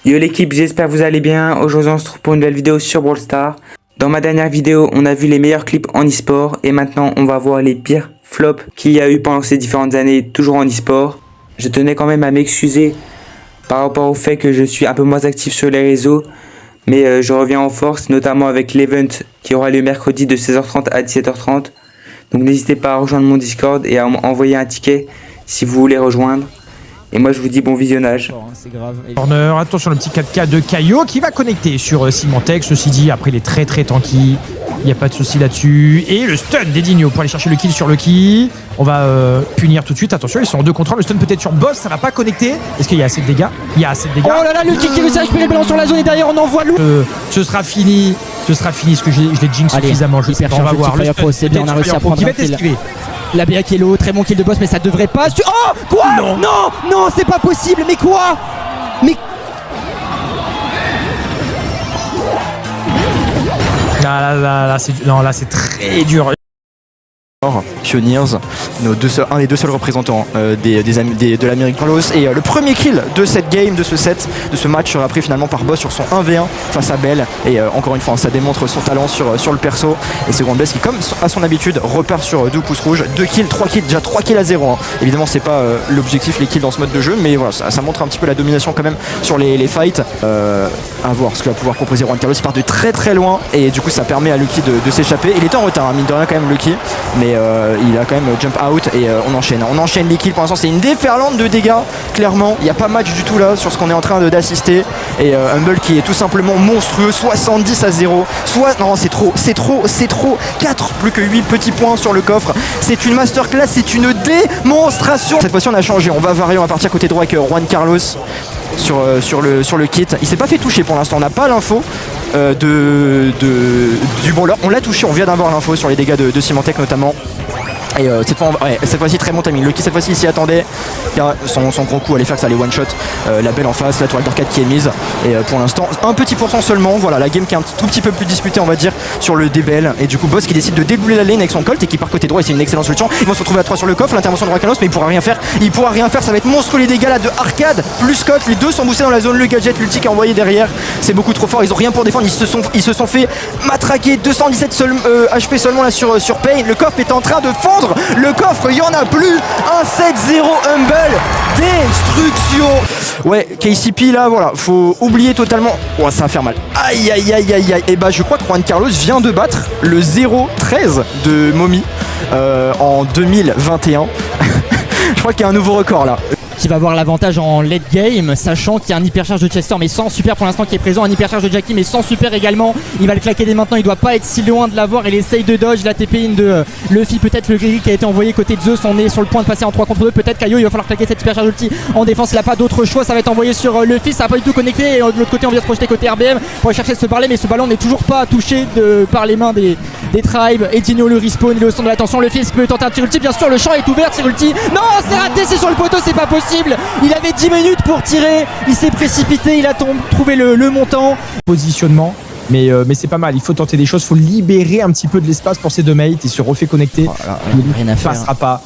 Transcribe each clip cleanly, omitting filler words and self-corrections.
Yo l'équipe, j'espère que vous allez bien. Aujourd'hui on se trouve pour une nouvelle vidéo sur Brawl Stars. Dans ma dernière vidéo, on a vu les meilleurs clips en e-sport et maintenant on va voir les pires flops qu'il y a eu pendant ces différentes années, toujours en e-sport. Je tenais quand même à m'excuser par rapport au fait que je suis un peu moins actif sur les réseaux, mais je reviens en force, notamment avec l'event qui aura lieu mercredi de 16h30 à 17h30. Donc n'hésitez pas à rejoindre mon Discord et à m'envoyer un ticket si vous voulez rejoindre. Et moi je vous dis bon visionnage. C'est grave. Corner, attention le petit 4K de Caillot qui va connecter sur Symantec. Ceci dit, après il est très tanky. Il n'y a pas de souci là-dessus. Et le stun d'Edinho pour aller chercher le kill sur Lucky. On va punir tout de suite. Attention, ils sont en 2 contre 1. Le stun peut-être sur Boss, ça va pas connecter. Est-ce qu'il y a assez de dégâts? Il y a assez de dégâts. Oh là là, Lucky qui réussit à récupérer le ballon sur la zone et derrière on envoie lourd. Ce sera fini. Ce sera fini. Est-ce que je l'ai jinx suffisamment? Je sais pas, on va voir. C'est bien, on a réussi à prendre un kill. La BA qui est low, très bon kill de Boss, mais ça devrait pas. Oh quoi? Non, c'est pas possible. Mais quoi? Mais là c'est très dur. Pioneers, un des deux seuls représentants de l'Amérique Carlos, et le premier kill de cette game, de ce match sera pris finalement par Boss sur son 1v1 face à Bell, et encore une fois ça démontre son talent sur le perso, et c'est Bess qui comme à son habitude repart sur 2 pouces rouges, 2 kills, 3 kills, déjà 3 kills à 0 hein. Évidemment c'est pas l'objectif les kills dans ce mode de jeu, mais voilà ça montre un petit peu la domination quand même sur les fights. À voir ce que va pouvoir proposer Juan Carlos. Il part de très loin et du coup ça permet à Lucky de s'échapper. Il était en retard hein, mine de rien quand même Lucky, mais il a quand même jump out et on enchaîne les kills. Pour l'instant c'est une déferlante de dégâts, clairement il n'y a pas match du tout là sur ce qu'on est en train d'assister, et Humble qui est tout simplement monstrueux, 70-0. Non c'est trop, 4 plus que 8 petits points sur le coffre, c'est une masterclass, c'est une démonstration. Cette fois-ci on a changé, on va varier, on va partir côté droit avec Juan Carlos sur le kit. Il s'est pas fait toucher pour l'instant, on n'a pas l'info du brawler. On l'a touché, on vient d'avoir l'info sur les dégâts de Symantec notamment. Et cette fois-ci très bon timing. Lucky cette fois-ci s'y attendait. Son gros coup allait faire que ça allait one shot la Belle en face, la toile d'arcade qui est mise. Et pour l'instant un petit pourcent seulement. Voilà la game qui est un tout petit peu plus disputée on va dire sur le D-Bell. Et du coup Boss qui décide de débouler la lane avec son Colt et qui part côté droit, et c'est une excellente solution. Ils vont se retrouver à 3 sur le coffre, l'intervention de Rakanos, mais il pourra rien faire. Ça va être monstrueux les dégâts là de Arcade plus Colt. Les deux sont boostés dans la zone. Le gadget, l'ulti qui est envoyé derrière, c'est beaucoup trop fort. Ils ont rien pour défendre. Ils se sont fait matraquer. 217 HP seulement là sur Pain. Le coffre est en train de fondre. Le coffre, il n'y en a plus. 1-7-0 Humble. Destruction. Ouais, KCP là, voilà. Faut oublier totalement. Oh, ça va faire mal. Aïe. Et bah, je crois que Juan Carlos vient de battre le 0-13 de Momi en 2021. Je crois qu'il y a un nouveau record là. qui va avoir l'avantage en late game, sachant qu'il y a un hypercharge de Chester mais sans super pour l'instant qui est présent, un hypercharge de Jackie mais sans super également. Il va le claquer dès maintenant, il doit pas être si loin de l'avoir. Il essaye de dodge la TP in de Luffy, peut-être le gris qui a été envoyé côté de Zeus. On est sur le point de passer en 3 contre 2, peut-être Caillot, il va falloir claquer cette hypercharge ulti en défense. Il n'a pas d'autre choix, ça va être envoyé sur Luffy, ça n'a pas du tout connecté, et de l'autre côté on vient se projeter côté RBM pour aller chercher ce balai, mais ce ballon n'est toujours pas touché par les mains des tribes. Edinho le respawn, il est au centre de l'attention. Luffy peut tenter un tir ulti, bien sûr le champ est ouvert, tir ulti, non c'est raté, c'est sur le poteau, c'est pas possible. Il avait 10 minutes pour tirer, il s'est précipité, il a trouvé le montant. Positionnement, mais c'est pas mal, il faut tenter des choses, il faut libérer un petit peu de l'espace pour ses deux mates. Il se refait connecter, rien à faire. Passera pas.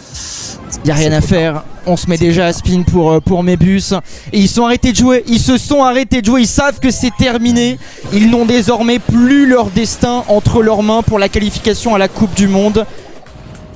Il n'y a rien à faire, on se met déjà à spin pour Mebus. Et ils sont arrêtés de jouer, ils se sont arrêtés de jouer, ils savent que c'est terminé. Ils n'ont désormais plus leur destin entre leurs mains pour la qualification à la Coupe du Monde.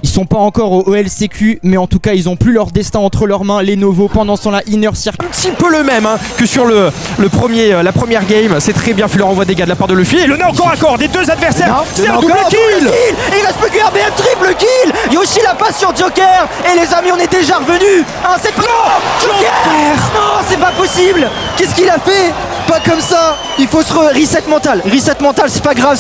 Ils sont pas encore au OLCQ, mais en tout cas ils ont plus leur destin entre leurs mains. Les Novos pendant ce temps-là, Inner Circle. Un petit peu le même hein, que sur la première game. C'est très bien fait le renvoi des dégâts de la part de Luffy. Et le nez encore à corps des deux adversaires. C'est un double kill. Et il reste plus que RBM, triple kill. Yoshi la passe sur Joker. Et les amis, on est déjà revenus. C'est pas... Joker. Non, c'est pas possible. Qu'est-ce qu'il a fait? Pas comme ça. Il faut se reset mental, c'est pas grave.